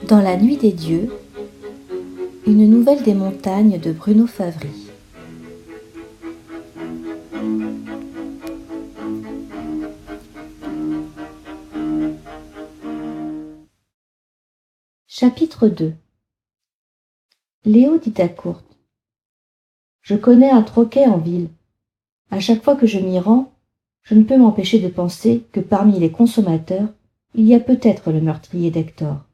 Dans la nuit des dieux, une nouvelle des montagnes de Bruno Favry. Chapitre 2. Léo dit à Kurt: Je connais un troquet en ville. À chaque fois que je m'y rends, je ne peux m'empêcher de penser que parmi les consommateurs, il y a peut-être le meurtrier d'Hector.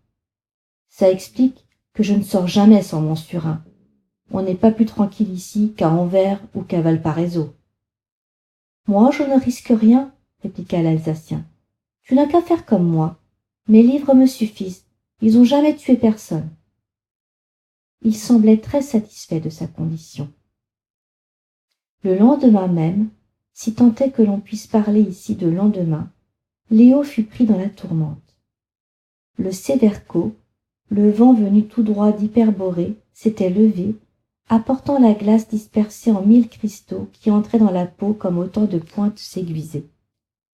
Ça explique que je ne sors jamais sans mon surin. On n'est pas plus tranquille ici qu'à Anvers ou qu'à Valparaiso. Moi, je ne risque rien, répliqua l'Alsacien. Tu n'as qu'à faire comme moi. Mes livres me suffisent. Ils n'ont jamais tué personne. Il semblait très satisfait de sa condition. Le lendemain même, si tant est que l'on puisse parler ici de lendemain, Léo fut pris dans la tourmente. Le Severco, le vent venu tout droit d'Hyperborée, s'était levé, apportant la glace dispersée en 1000 cristaux qui entraient dans la peau comme autant de pointes aiguisées.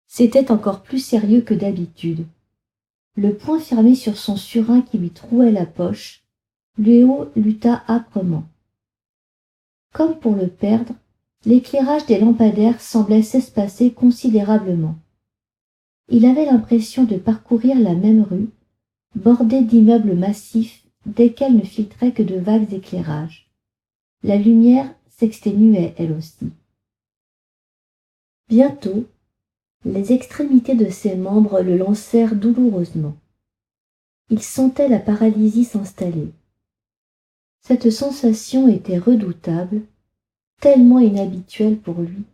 C'était encore plus sérieux que d'habitude. Le poing fermé sur son surin qui lui trouait la poche, Léo lutta âprement. Comme pour le perdre, l'éclairage des lampadaires semblait s'espacer considérablement. Il avait l'impression de parcourir la même rue, bordée d'immeubles massifs desquels ne filtrait que de vagues éclairages. La lumière s'exténuait elle aussi. Bientôt, les extrémités de ses membres le lancèrent douloureusement. Il sentait la paralysie s'installer. Cette sensation était redoutable, tellement inhabituelle pour lui.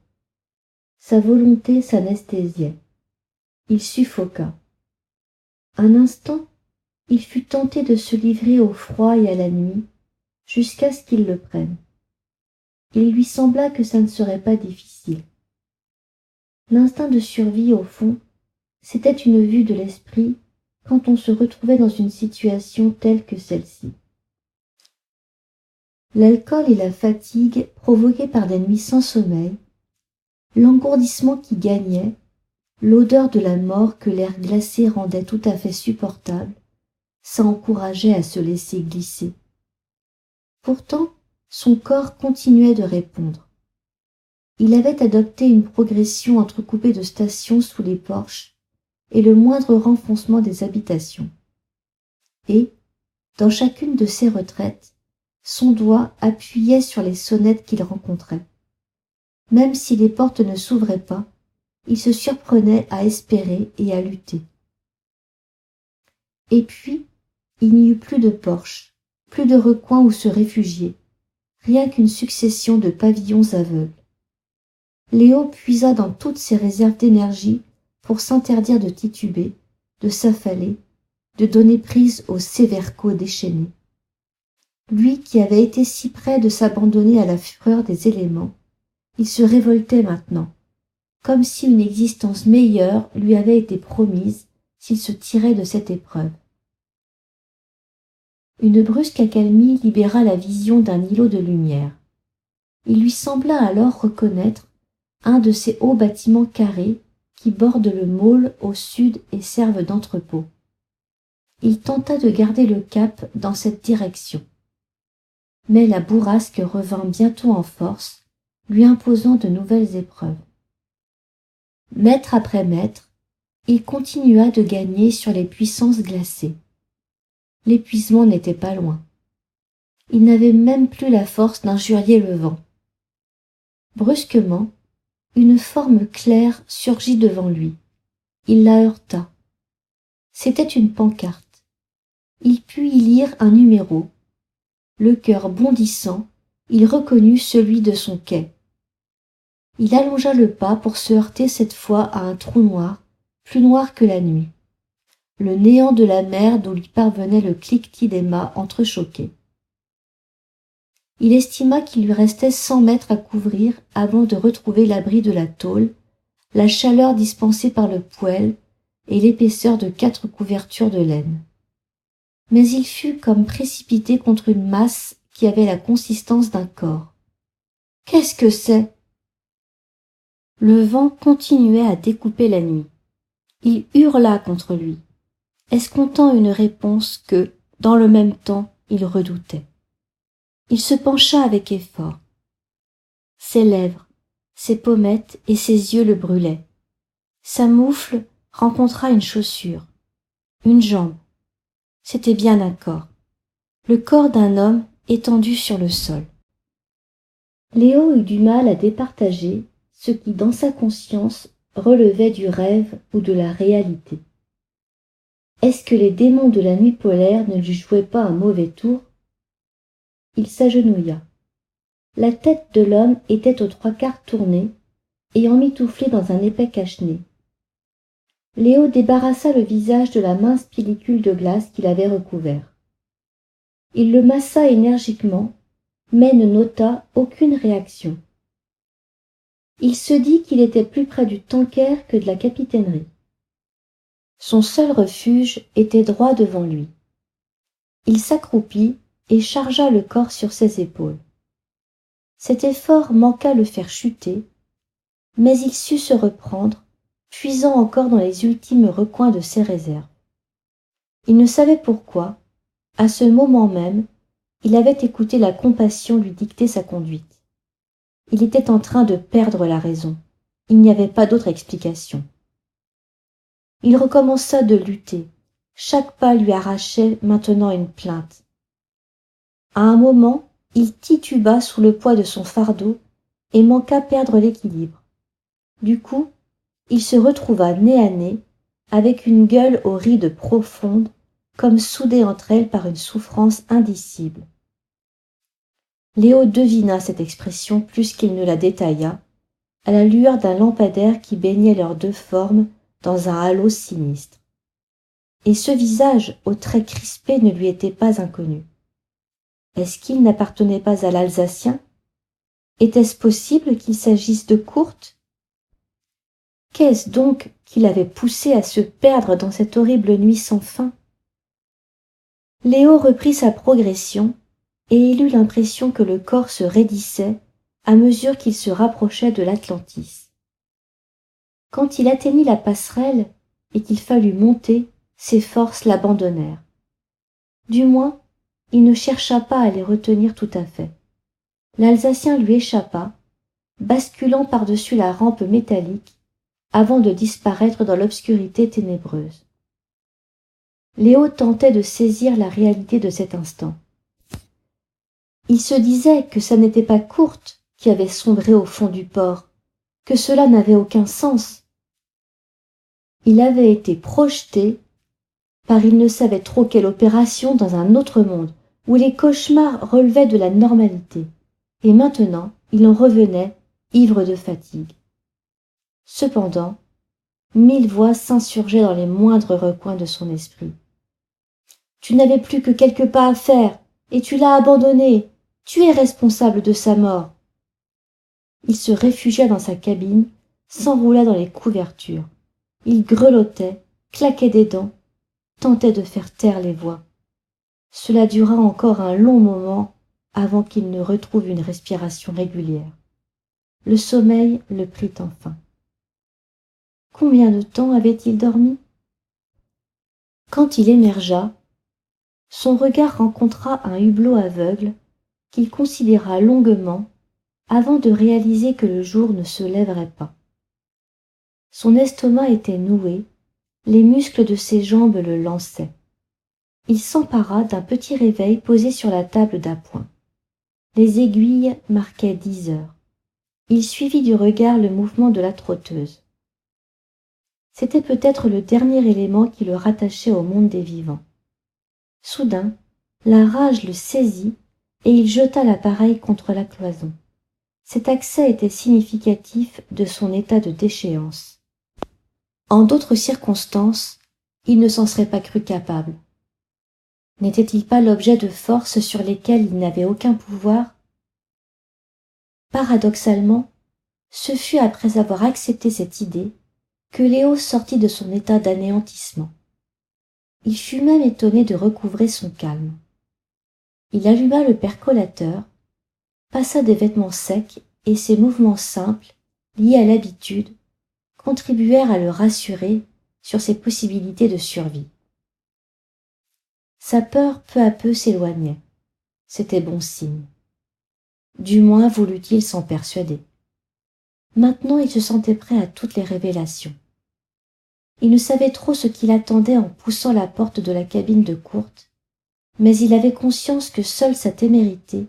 Sa volonté s'anesthésiait. Il suffoqua. Un instant, il fut tenté de se livrer au froid et à la nuit, jusqu'à ce qu'il le prenne. Il lui sembla que ça ne serait pas difficile. L'instinct de survie, au fond, c'était une vue de l'esprit quand on se retrouvait dans une situation telle que celle-ci. L'alcool et la fatigue provoquées par des nuits sans sommeil, l'engourdissement qui gagnait, l'odeur de la mort que l'air glacé rendait tout à fait supportable, ça encourageait à se laisser glisser. Pourtant, son corps continuait de répondre. Il avait adopté une progression entrecoupée de stations sous les porches et le moindre renfoncement des habitations. Et, dans chacune de ces retraites, son doigt appuyait sur les sonnettes qu'il rencontrait. Même si les portes ne s'ouvraient pas, il se surprenait à espérer et à lutter. Et puis, il n'y eut plus de porche, plus de recoin où se réfugier, rien qu'une succession de pavillons aveugles. Léo puisa dans toutes ses réserves d'énergie pour s'interdire de tituber, de s'affaler, de donner prise au Severco déchaîné. Lui qui avait été si près de s'abandonner à la fureur des éléments, il se révoltait maintenant, comme si une existence meilleure lui avait été promise s'il se tirait de cette épreuve. Une brusque accalmie libéra la vision d'un îlot de lumière. Il lui sembla alors reconnaître un de ces hauts bâtiments carrés qui bordent le môle au sud et servent d'entrepôt. Il tenta de garder le cap dans cette direction. Mais la bourrasque revint bientôt en force, lui imposant de nouvelles épreuves. Mètre après mètre, il continua de gagner sur les puissances glacées. L'épuisement n'était pas loin. Il n'avait même plus la force d'injurier le vent. Brusquement, une forme claire surgit devant lui. Il la heurta. C'était une pancarte. Il put y lire un numéro. Le cœur bondissant, il reconnut celui de son quai. Il allongea le pas pour se heurter cette fois à un trou noir, plus noir que la nuit. Le néant de la mer d'où lui parvenait le cliquetis des mâts entrechoqués. Il estima qu'il lui restait 100 mètres à couvrir avant de retrouver l'abri de la tôle, la chaleur dispensée par le poêle et l'épaisseur de 4 couvertures de laine. Mais il fut comme précipité contre une masse qui avait la consistance d'un corps. Qu'est-ce que c'est? Le vent continuait à découper la nuit. Il hurla contre lui, escomptant une réponse que, dans le même temps, il redoutait. Il se pencha avec effort. Ses lèvres, ses pommettes et ses yeux le brûlaient. Sa moufle rencontra une chaussure, une jambe. C'était bien un corps. Le corps d'un homme étendu sur le sol. Léo eut du mal à départager ce qui, dans sa conscience, relevait du rêve ou de la réalité. Est-ce que les démons de la nuit polaire ne lui jouaient pas un mauvais tour? Il s'agenouilla. La tête de l'homme était aux trois quarts tournée et emmitouflée dans un épais cache-nez. Léo débarrassa le visage de la mince pellicule de glace qui l'avait recouvert. Il le massa énergiquement, mais ne nota aucune réaction. Il se dit qu'il était plus près du tanker que de la capitainerie. Son seul refuge était droit devant lui. Il s'accroupit et chargea le corps sur ses épaules. Cet effort manqua le faire chuter, mais il sut se reprendre, puisant encore dans les ultimes recoins de ses réserves. Il ne savait pourquoi, à ce moment même, il avait écouté la compassion lui dicter sa conduite. Il était en train de perdre la raison. Il n'y avait pas d'autre explication. Il recommença de lutter. Chaque pas lui arrachait maintenant une plainte. À un moment, il tituba sous le poids de son fardeau et manqua perdre l'équilibre. Du coup, il se retrouva nez à nez avec une gueule aux rides profondes, comme soudée entre elles par une souffrance indicible. Léo devina cette expression plus qu'il ne la détailla, à la lueur d'un lampadaire qui baignait leurs deux formes dans un halo sinistre. Et ce visage aux traits crispés ne lui était pas inconnu. Est-ce qu'il n'appartenait pas à l'Alsacien? Était-ce possible qu'il s'agisse de Kurt? Qu'est-ce donc qui l'avait poussé à se perdre dans cette horrible nuit sans fin? Léo reprit sa progression, et il eut l'impression que le corps se raidissait à mesure qu'il se rapprochait de l'Atlantis. Quand il atteignit la passerelle et qu'il fallut monter, ses forces l'abandonnèrent. Du moins, il ne chercha pas à les retenir tout à fait. L'Alsacien lui échappa, basculant par-dessus la rampe métallique avant de disparaître dans l'obscurité ténébreuse. Léo tentait de saisir la réalité de cet instant. Il se disait que ça n'était pas Kurt qui avait sombré au fond du port, que cela n'avait aucun sens. Il avait été projeté par il ne savait trop quelle opération dans un autre monde, où les cauchemars relevaient de la normalité, et maintenant il en revenait, ivre de fatigue. Cependant, 1000 voix s'insurgeaient dans les moindres recoins de son esprit. « Tu n'avais plus que quelques pas à faire, et tu l'as abandonné. Tu es responsable de sa mort. » Il se réfugia dans sa cabine, s'enroula dans les couvertures. Il grelottait, claquait des dents, tentait de faire taire les voix. Cela dura encore un long moment avant qu'il ne retrouve une respiration régulière. Le sommeil le prit enfin. Combien de temps avait-il dormi? Quand il émergea, son regard rencontra un hublot aveugle qu'il considéra longuement avant de réaliser que le jour ne se lèverait pas. Son estomac était noué, les muscles de ses jambes le lançaient. Il s'empara d'un petit réveil posé sur la table d'appoint. Les aiguilles marquaient 10 heures. Il suivit du regard le mouvement de la trotteuse. C'était peut-être le dernier élément qui le rattachait au monde des vivants. Soudain, la rage le saisit et il jeta l'appareil contre la cloison. Cet accès était significatif de son état de déchéance. En d'autres circonstances, il ne s'en serait pas cru capable. N'était-il pas l'objet de forces sur lesquelles il n'avait aucun pouvoir? Paradoxalement, ce fut après avoir accepté cette idée que Léo sortit de son état d'anéantissement. Il fut même étonné de recouvrer son calme. Il alluma le percolateur, passa des vêtements secs et ces mouvements simples, liés à l'habitude, contribuèrent à le rassurer sur ses possibilités de survie. Sa peur peu à peu s'éloignait. C'était bon signe. Du moins voulut-il s'en persuader. Maintenant il se sentait prêt à toutes les révélations. Il ne savait trop ce qu'il attendait en poussant la porte de la cabine de Kurt, mais il avait conscience que seule sa témérité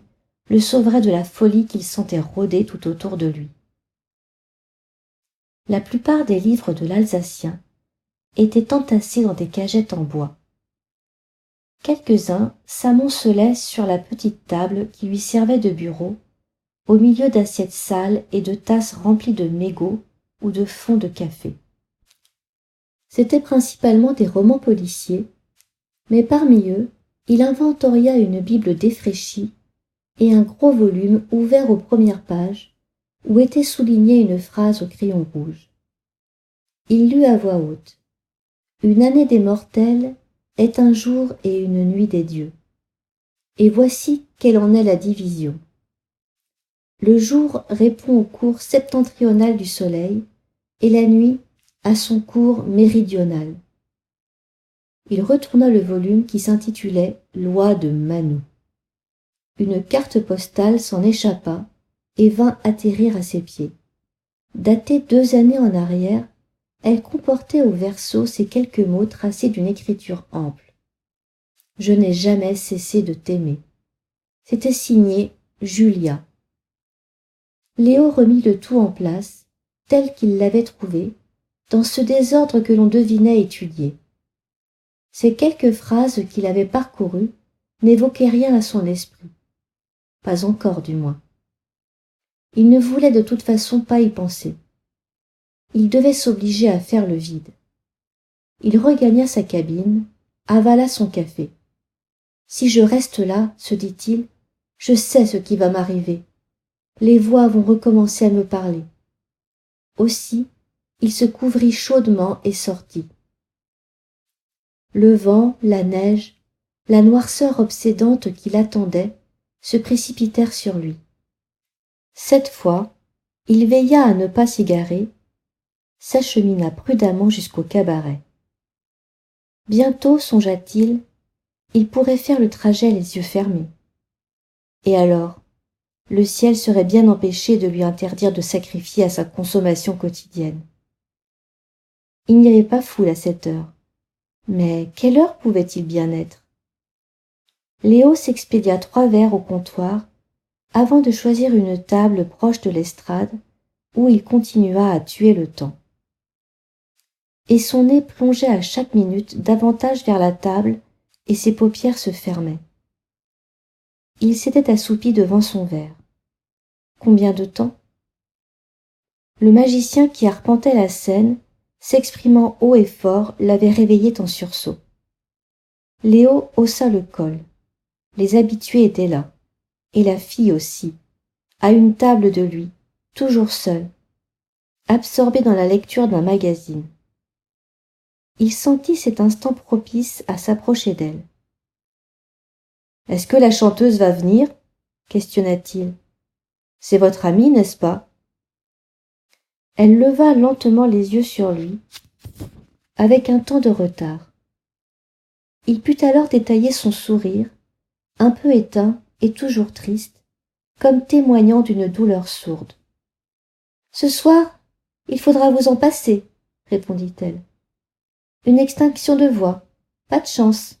le sauverait de la folie qu'il sentait rôder tout autour de lui. La plupart des livres de l'Alsacien étaient entassés dans des cagettes en bois. Quelques-uns s'amoncelaient sur la petite table qui lui servait de bureau, au milieu d'assiettes sales et de tasses remplies de mégots ou de fonds de café. C'étaient principalement des romans policiers, mais parmi eux, il inventoria une Bible défraîchie et un gros volume ouvert aux premières pages, où était soulignée une phrase au crayon rouge. Il lut à voix haute. « Une année des mortels est un jour et une nuit des dieux. Et voici quelle en est la division. Le jour répond au cours septentrional du soleil, et la nuit à son cours méridional. » Il retourna le volume qui s'intitulait « Loi de Manu ». Une carte postale s'en échappa et vint atterrir à ses pieds. Datée 2 années en arrière, elle comportait au verso ces quelques mots tracés d'une écriture ample. « Je n'ai jamais cessé de t'aimer ». C'était signé « Julia ». Léo remit le tout en place, tel qu'il l'avait trouvé, dans ce désordre que l'on devinait étudié. Ces quelques phrases qu'il avait parcourues n'évoquaient rien à son esprit. Pas encore, du moins. Il ne voulait de toute façon pas y penser. Il devait s'obliger à faire le vide. Il regagna sa cabine, avala son café. « Si je reste là, se dit-il, je sais ce qui va m'arriver. Les voix vont recommencer à me parler. » Aussi, il se couvrit chaudement et sortit. Le vent, la neige, la noirceur obsédante qui l'attendait se précipitèrent sur lui. Cette fois, il veilla à ne pas s'égarer, s'achemina prudemment jusqu'au cabaret. Bientôt, songea-t-il, il pourrait faire le trajet les yeux fermés. Et alors, le ciel serait bien empêché de lui interdire de sacrifier à sa consommation quotidienne. Il n'y avait pas foule à cette heure. Mais quelle heure pouvait-il bien être? Léo s'expédia 3 verres au comptoir avant de choisir une table proche de l'estrade où il continua à tuer le temps. Et son nez plongeait à chaque minute davantage vers la table et ses paupières se fermaient. Il s'était assoupi devant son verre. Combien de temps? Le magicien qui arpentait la scène, s'exprimant haut et fort, l'avait réveillé en sursaut. Léo haussa le col. Les habitués étaient là, et la fille aussi, à une table de lui, toujours seule, absorbée dans la lecture d'un magazine. Il sentit cet instant propice à s'approcher d'elle. « Est-ce que la chanteuse va venir ?» questionna-t-il. « C'est votre amie, n'est-ce pas ?» Elle leva lentement les yeux sur lui, avec un temps de retard. Il put alors détailler son sourire, un peu éteint et toujours triste, comme témoignant d'une douleur sourde. « Ce soir, il faudra vous en passer, » répondit-elle. « Une extinction de voix, pas de chance. »«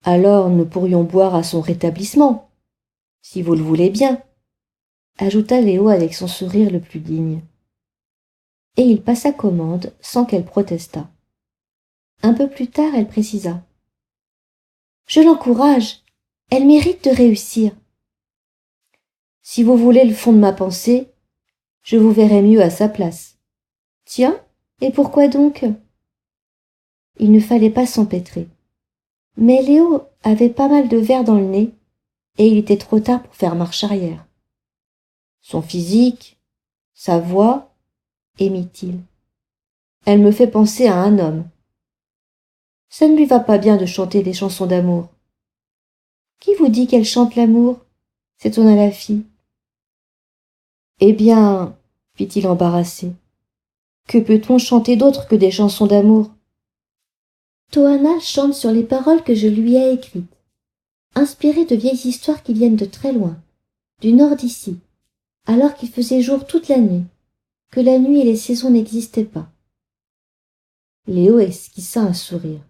Alors nous pourrions boire à son rétablissement, si vous le voulez bien, » ajouta Léo avec son sourire le plus digne. Et il passa commande sans qu'elle protestât. Un peu plus tard, elle précisa. « Je l'encourage, elle mérite de réussir. » « Si vous voulez le fond de ma pensée, je vous verrai mieux à sa place. »« Tiens, et pourquoi donc ?» Il ne fallait pas s'empêtrer. Mais Léo avait pas mal de verre dans le nez, et il était trop tard pour faire marche arrière. Son physique, sa voix, émit-il. Elle me fait penser à un homme. Ça ne lui va pas bien de chanter des chansons d'amour. Qui vous dit qu'elle chante l'amour? S'étonna la fille. Eh bien, fit-il embarrassé, que peut-on chanter d'autre que des chansons d'amour? Toana chante sur les paroles que je lui ai écrites, inspirées de vieilles histoires qui viennent de très loin, du nord d'ici, alors qu'il faisait jour toute la nuit, que la nuit et les saisons n'existaient pas. Léo esquissa un sourire.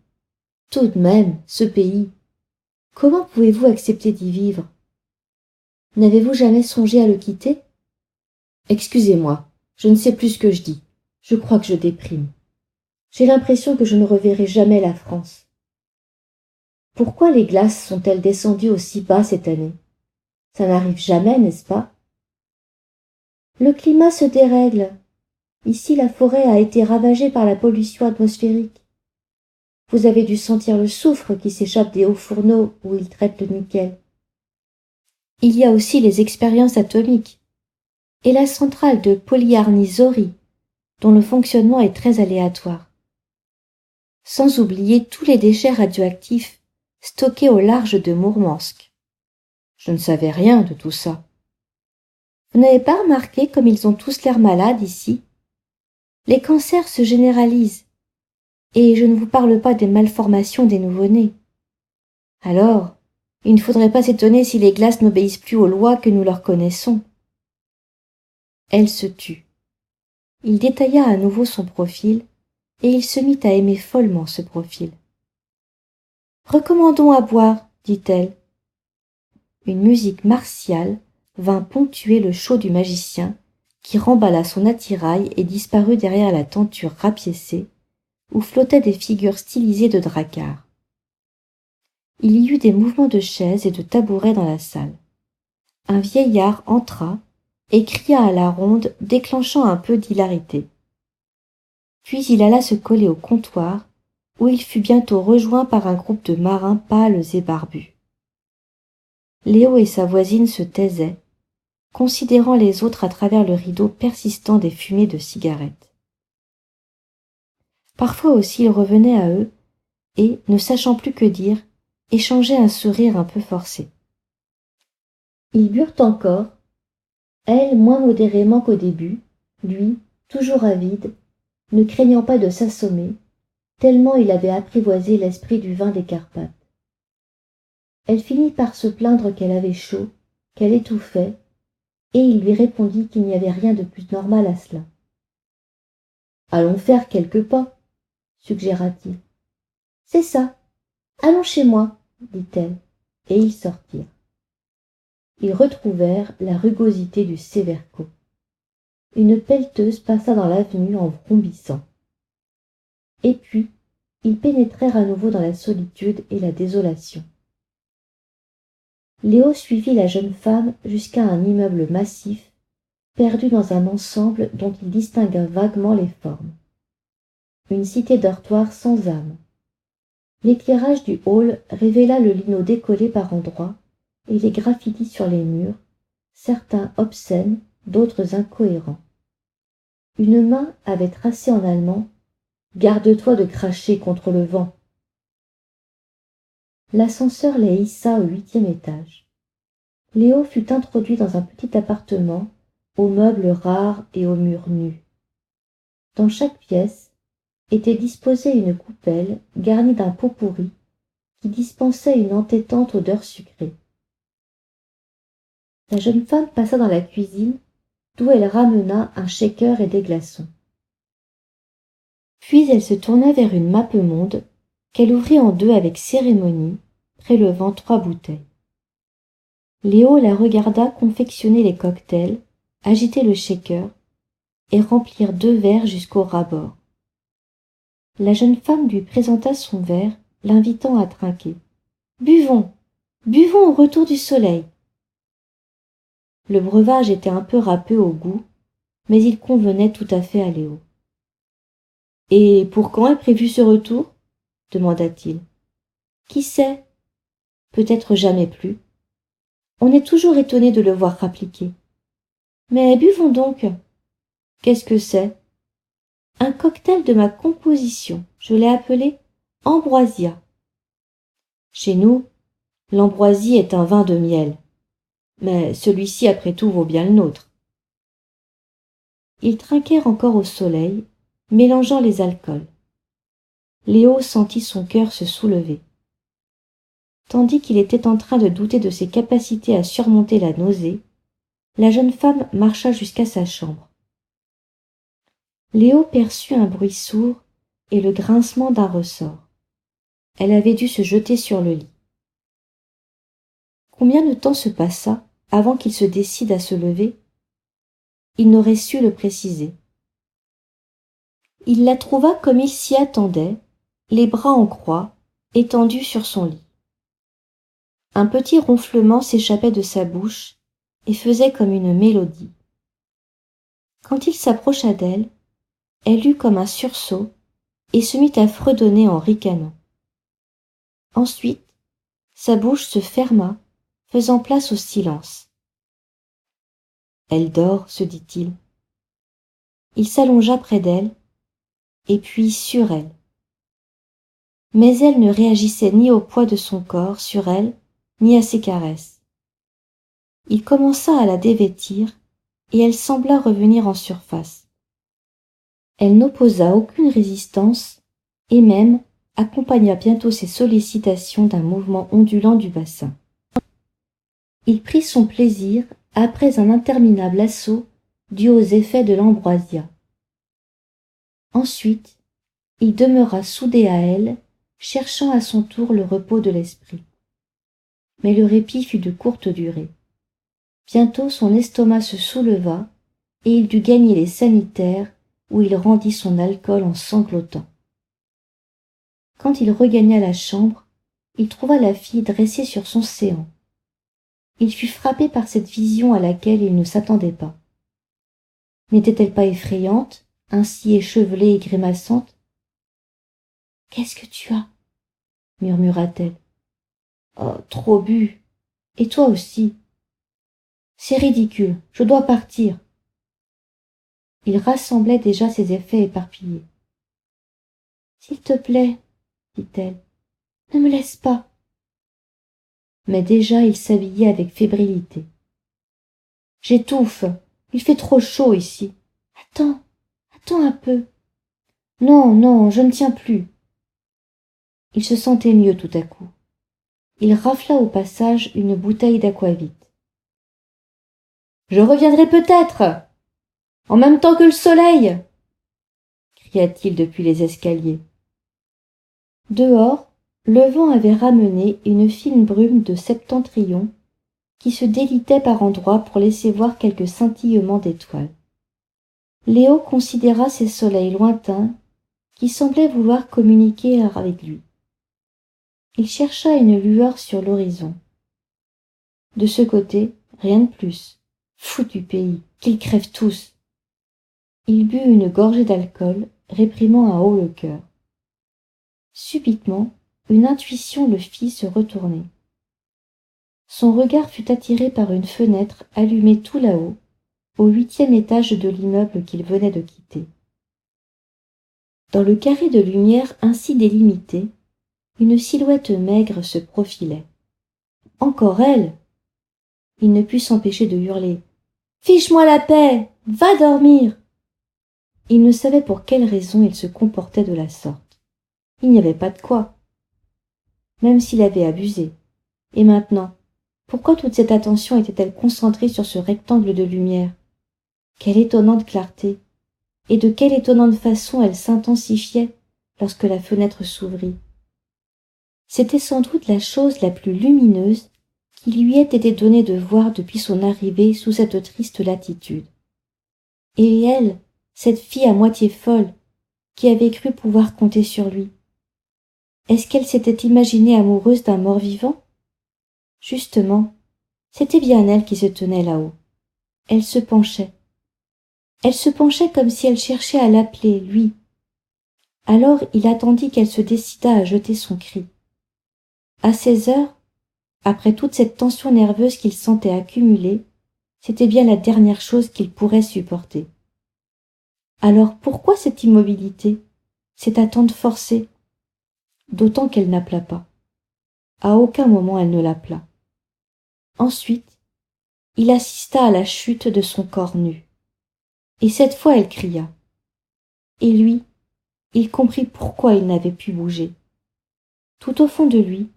Tout de même, ce pays. Comment pouvez-vous accepter d'y vivre? N'avez-vous jamais songé à le quitter? Excusez-moi, je ne sais plus ce que je dis. Je crois que je déprime. J'ai l'impression que je ne reverrai jamais la France. Pourquoi les glaces sont-elles descendues aussi bas cette année? Ça n'arrive jamais, n'est-ce pas? Le climat se dérègle. Ici, la forêt a été ravagée par la pollution atmosphérique. Vous avez dû sentir le soufre qui s'échappe des hauts fourneaux où ils traitent le nickel. Il y a aussi les expériences atomiques et la centrale de Polyarny-Zory, dont le fonctionnement est très aléatoire. Sans oublier tous les déchets radioactifs stockés au large de Mourmansk. Je ne savais rien de tout ça. Vous n'avez pas remarqué comme ils ont tous l'air malades ici? Les cancers se généralisent. Et je ne vous parle pas des malformations des nouveau-nés. Alors, il ne faudrait pas s'étonner si les glaces n'obéissent plus aux lois que nous leur connaissons. Elle se tut. Il détailla à nouveau son profil, et il se mit à aimer follement ce profil. « Recommandons à boire, dit-elle. » Une musique martiale vint ponctuer le show du magicien, qui remballa son attirail et disparut derrière la tenture rapiécée, où flottaient des figures stylisées de dracars. Il y eut des mouvements de chaises et de tabourets dans la salle. Un vieillard entra et cria à la ronde, déclenchant un peu d'hilarité. Puis il alla se coller au comptoir, où il fut bientôt rejoint par un groupe de marins pâles et barbus. Léo et sa voisine se taisaient, considérant les autres à travers le rideau persistant des fumées de cigarettes. Parfois aussi il revenait à eux, et, ne sachant plus que dire, échangeait un sourire un peu forcé. Ils burent encore, elle moins modérément qu'au début, lui, toujours avide, ne craignant pas de s'assommer, tellement il avait apprivoisé l'esprit du vin des Carpates. Elle finit par se plaindre qu'elle avait chaud, qu'elle étouffait, et il lui répondit qu'il n'y avait rien de plus normal à cela. « Allons faire quelques pas, » suggéra-t-il. « C'est ça. Allons chez moi, » dit-elle, et ils sortirent. Ils retrouvèrent la rugosité du Séverco. Une pelleteuse passa dans l'avenue en vrombissant. Et puis, ils pénétrèrent à nouveau dans la solitude et la désolation. Léo suivit la jeune femme jusqu'à un immeuble massif, perdu dans un ensemble dont il distingua vaguement les formes. Une cité dortoir sans âme. L'éclairage du hall révéla le lino décollé par endroits et les graffitis sur les murs, certains obscènes, d'autres incohérents. Une main avait tracé en allemand « Garde-toi de cracher contre le vent ». L'ascenseur les hissa au 8e étage. Léo fut introduit dans un petit appartement aux meubles rares et aux murs nus. Dans chaque pièce était disposée une coupelle garnie d'un pot pourri qui dispensait une entêtante odeur sucrée. La jeune femme passa dans la cuisine, d'où elle ramena un shaker et des glaçons. Puis elle se tourna vers une mappemonde qu'elle ouvrit en deux avec cérémonie, prélevant 3 bouteilles. Léo la regarda confectionner les cocktails, agiter le shaker et remplir 2 verres jusqu'au ras-bord. La jeune femme lui présenta son verre, l'invitant à trinquer. « Buvons, buvons au retour du soleil !» Le breuvage était un peu râpeux au goût, mais il convenait tout à fait à Léo. « Et pour quand est prévu ce retour ?» demanda-t-il. « Qui sait? Peut-être jamais plus. On est toujours étonné de le voir rappliquer. Mais buvons donc. Qu'est-ce que c'est? Un cocktail de ma composition. Je l'ai appelé Ambroisia. Chez nous, l'ambroisie est un vin de miel. Mais celui-ci, après tout, vaut bien le nôtre. » Ils trinquèrent encore au soleil, mélangeant les alcools. Léo sentit son cœur se soulever. Tandis qu'il était en train de douter de ses capacités à surmonter la nausée, la jeune femme marcha jusqu'à sa chambre. Léo perçut un bruit sourd et le grincement d'un ressort. Elle avait dû se jeter sur le lit. Combien de temps se passa avant qu'il se décide à se lever? Il n'aurait su le préciser. Il la trouva comme il s'y attendait, les bras en croix, étendue sur son lit. Un petit ronflement s'échappait de sa bouche et faisait comme une mélodie. Quand il s'approcha d'elle, elle eut comme un sursaut et se mit à fredonner en ricanant. Ensuite, sa bouche se ferma, faisant place au silence. « Elle dort, se dit-il. » Il s'allongea près d'elle, et puis sur elle. Mais elle ne réagissait ni au poids de son corps sur elle, ni à ses caresses. Il commença à la dévêtir, et elle sembla revenir en surface. Elle n'opposa aucune résistance, et même accompagna bientôt ses sollicitations d'un mouvement ondulant du bassin. Il prit son plaisir après un interminable assaut dû aux effets de l'ambroisia. Ensuite, il demeura soudé à elle, cherchant à son tour le repos de l'esprit. Mais le répit fut de courte durée. Bientôt son estomac se souleva, et il dut gagner les sanitaires, où il rendit son alcool en sanglotant. Quand il regagna la chambre, il trouva la fille dressée sur son séant. Il fut frappé par cette vision à laquelle il ne s'attendait pas. N'était-elle pas effrayante, ainsi échevelée et grimaçante? « Qu'est-ce que tu as ?» murmura-t-elle. « Oh, trop bu. Et toi aussi. »« C'est ridicule, je dois partir. » Il rassemblait déjà ses effets éparpillés. « S'il te plaît, dit-elle, ne me laisse pas. » Mais déjà il s'habillait avec fébrilité. « J'étouffe, il fait trop chaud ici. Attends un peu. Non, non, je ne tiens plus. » Il se sentait mieux tout à coup. Il rafla au passage une bouteille d'aquavit. « Je reviendrai peut-être, en même temps que le soleil !» cria-t-il depuis les escaliers. Dehors, le vent avait ramené une fine brume de septentrion qui se délitait par endroits pour laisser voir quelques scintillements d'étoiles. Léo considéra ces soleils lointains qui semblaient vouloir communiquer avec lui. Il chercha une lueur sur l'horizon. De ce côté, rien de plus. Foutu pays, qu'ils crèvent tous. Il but une gorgée d'alcool, réprimant à haut le cœur. Subitement, une intuition le fit se retourner. Son regard fut attiré par une fenêtre allumée tout là-haut, au 8e étage de l'immeuble qu'il venait de quitter. Dans le carré de lumière ainsi délimité, une silhouette maigre se profilait. Encore elle! Il ne put s'empêcher de hurler. « Fiche-moi la paix! Va dormir !» Il ne savait pour quelle raison il se comportait de la sorte. Il n'y avait pas de quoi. Même s'il avait abusé. Et maintenant, pourquoi toute cette attention était-elle concentrée sur ce rectangle de lumière? Quelle étonnante clarté! Et de quelle étonnante façon elle s'intensifiait lorsque la fenêtre s'ouvrit. C'était sans doute la chose la plus lumineuse qu'il lui ait été donné de voir depuis son arrivée sous cette triste latitude. Et elle, cette fille à moitié folle, qui avait cru pouvoir compter sur lui. Est-ce qu'elle s'était imaginée amoureuse d'un mort-vivant? Justement, c'était bien elle qui se tenait là-haut. Elle se penchait. Elle se penchait comme si elle cherchait à l'appeler, lui. Alors il attendit qu'elle se décidât à jeter son cri. À 16 heures, après toute cette tension nerveuse qu'il sentait accumuler, c'était bien la dernière chose qu'il pourrait supporter. Alors pourquoi cette immobilité, cette attente forcée? D'autant qu'elle n'appela pas. À aucun moment elle ne l'appela. Ensuite, il assista à la chute de son corps nu. Et cette fois elle cria. Et lui, il comprit pourquoi il n'avait pu bouger. Tout au fond de lui,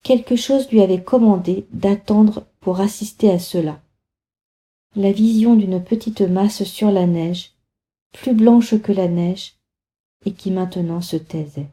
quelque chose lui avait commandé d'attendre pour assister à cela. La vision d'une petite masse sur la neige, plus blanche que la neige, et qui maintenant se taisait.